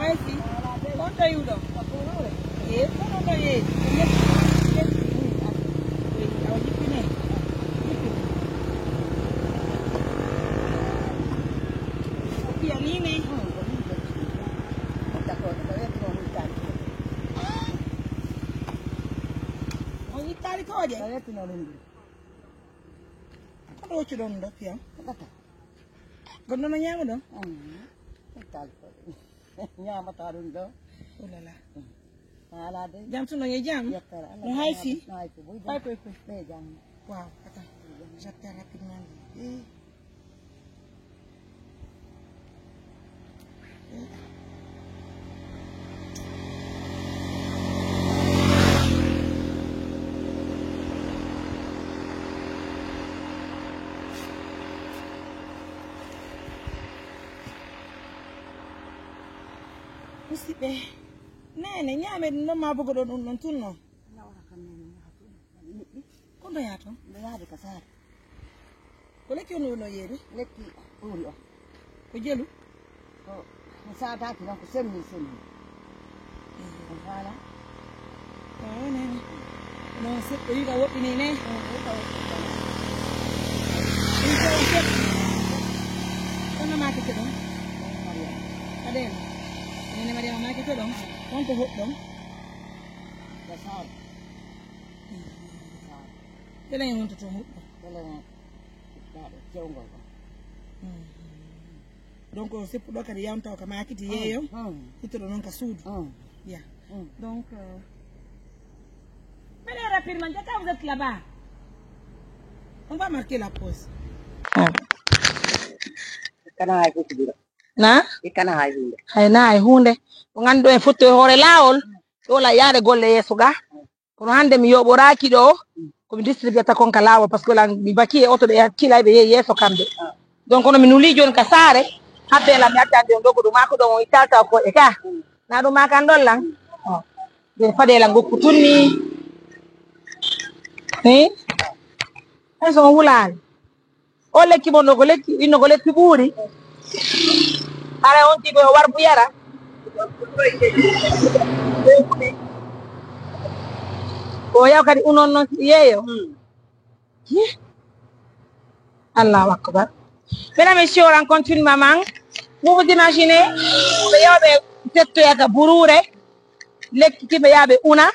Ai sì. Quanto aiuto? Yes, no, yes. Ogni tanto oggi? Quando ci danno più? Quando mangiamo no? Nyama tarun do. Oh là là. Ala de. Jam suno ye jam? No haisi? Vai poi queste jam. Wow, attends. J'attends rapidement. Musibe. Nene nyame no mabugo do non tunno. Kondo yato? Yaade kasar. Ko lekki ono no yeri? Lekki uri o. Ko jelu? Ko sa ta ko semmi. Wala. Oh nene. No se yi ga wobbi ni ne. Kono ma ke don? Adem. Nene Maria ma ke don? Quanto hoddon? Kasar. Tele yon to hoddon. Tele daado cewngo ko. Donc c'est pour que yam taw ka ma kiti yeyo. Itoro non ka suudu. Yeah. Donc allez rapidement, quand vous êtes là-bas. On va marquer la pause. Kana hay futudiro. Na? Kana hay hunde. Hay na hay hunde. Ngando en foto hore lawol. Do la yaade golle yeso ga. Kono hande mi yoboraki do ko mi distributata kon ka lawol parce que la mi baki e auto be kila be yeso kambe. Donc on mi nuli jon ka sare habbe la mi attande on dogo do mako do on itata ko e ka. Na do maka ndollan. Be fade la ngokku tunni. Eso wulani. O lekki mo no go lekki ino go lekki buri. Ara on tibe o warbu yara. O yaw kadi unon non yeyo. Allahu akbar. Mesdames et messieurs, on rencontre une maman. Vous vous imaginez, be yobe tetto yaka burure. Lekki tibe yabe una.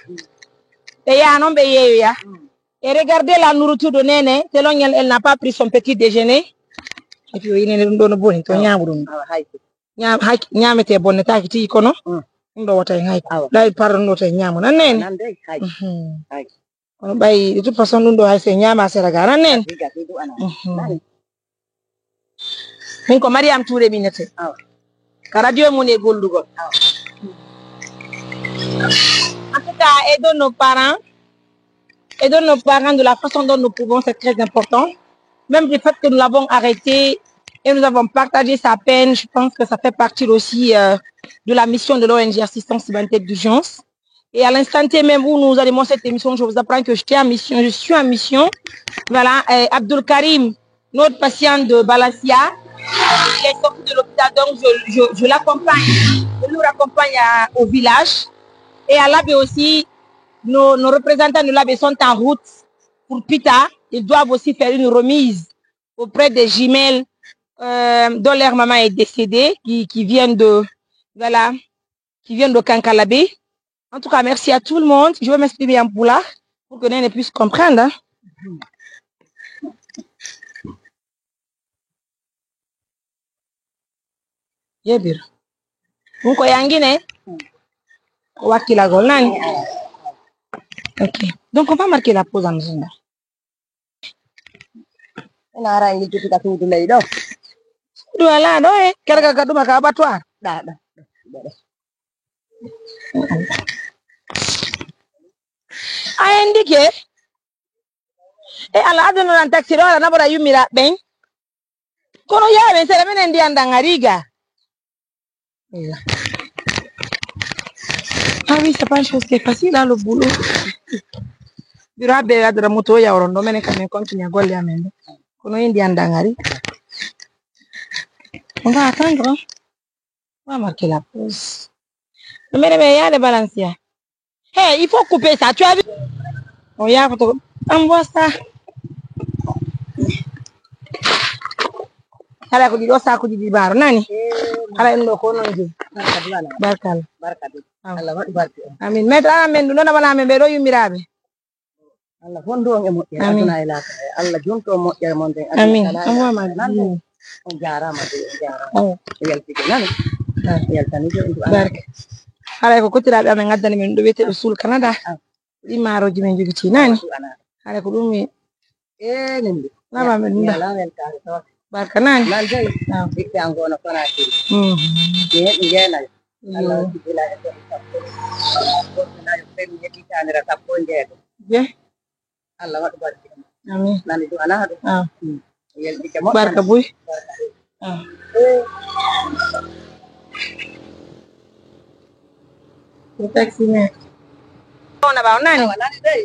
Be ya non be yeyo ya. Et regardez la nourriture de Néné, selon elle n'a pas pris son petit déjeuner. Et puis il est dans le bon, to nyamudum. Nyamete bonne ta kiti kono. Ndo wata hay. Dai parno to nyamu nan Néné. Nan dai hay. On bay de toute façon ndo hay se nyama se raga nan Néné. Min ko Mariam Touré binete. Ka radio mon e goldugo. En tout cas, aidons nos parents. Aidons nos parents de la façon dont nous pouvons, c'est très important. Même du fait que nous l'avons arrêté et nous avons partagé sa peine, je pense que ça fait partie aussi de la mission de l'ONG Assistance Humanitaire d'Urgence. Et à l'instant T même où nous allons cette émission, je vous apprends que je suis en mission. Voilà, Abdul Karim, notre patient de Balassia, il est sorti de l'hôpital, donc je l'accompagne, je nous raccompagne au village. Et à l'AB aussi, nos représentants de l'AB sont en route pour Pita. Ils doivent aussi faire une remise auprès des jumelles dont leur maman est décédée, qui viennent de, voilà, qui viennent de Kankalabé. En tout cas, merci à tout le monde. Je vais m'exprimer en poula pour que Néné puisse comprendre. Hein. Yebir. Munko yangine. Wakila golnani. Ok. Donc on va marquer la pause en zone. Nara ini cuci kaki itu lagi dong. Dua lah doe. Kira kira dua maka apa tuar? Dah. Ayendi ke? Ala adu no taxi ro ala na bora yumira ben. Kono ya ben sere menen ndi anda ngariga. Ah oui, c'est pas une chose qui est facile dans le boulot. Birabe adra moto ya orondo mene kame continue golle amende. Kono indi anda ngari. On va attendre. On va marquer la pause. Mais il y a des balanciers. Hey, il faut couper ça. Tu as vu? Oh, il y a photo. Envoie ça. Ala ko di do sa ko di baro nani. Ala en do ko non ji. Barkal. Barkatu. Allah waɗi barke on. Amin. Maître amen du nona bana men be do yumirabe. Allah fondo on e moƴƴere aduna e laaka Allah jonto moƴƴere mon den Amin. Envoie ma on jarama de on jarama yaltike nani yaltani jo ndu barke. Ala ko kotiraɓe amen gaddani men do wete sul Canada. Di maroji men jogi ci nani. Ala ko dum mi nindi laba men nda. ala weltare tawa Barka nani. nan dey ɓiɓɓe an gono kona tiri je heɓi jeenayo Allah waɗi e ton sappo goɗɗinayo ɓen heɓitanira sappo e jeego Je. Allah waɗi barke Amin. nani ɗum ala ɗum yaltike moƴƴa Barka buy. Taxi me. Ona ba nani? nani dey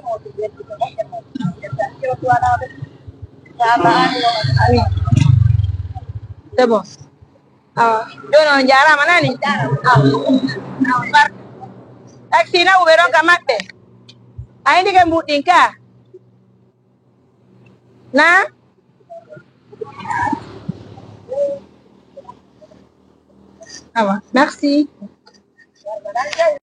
mo to yaltike moƴƴa mo yaltike o tuwanaɓe C'est bon. Yo no jarama nani? Taxi na ubero kamatte. Aindi ke mbudin ka? Na? Ah, merci.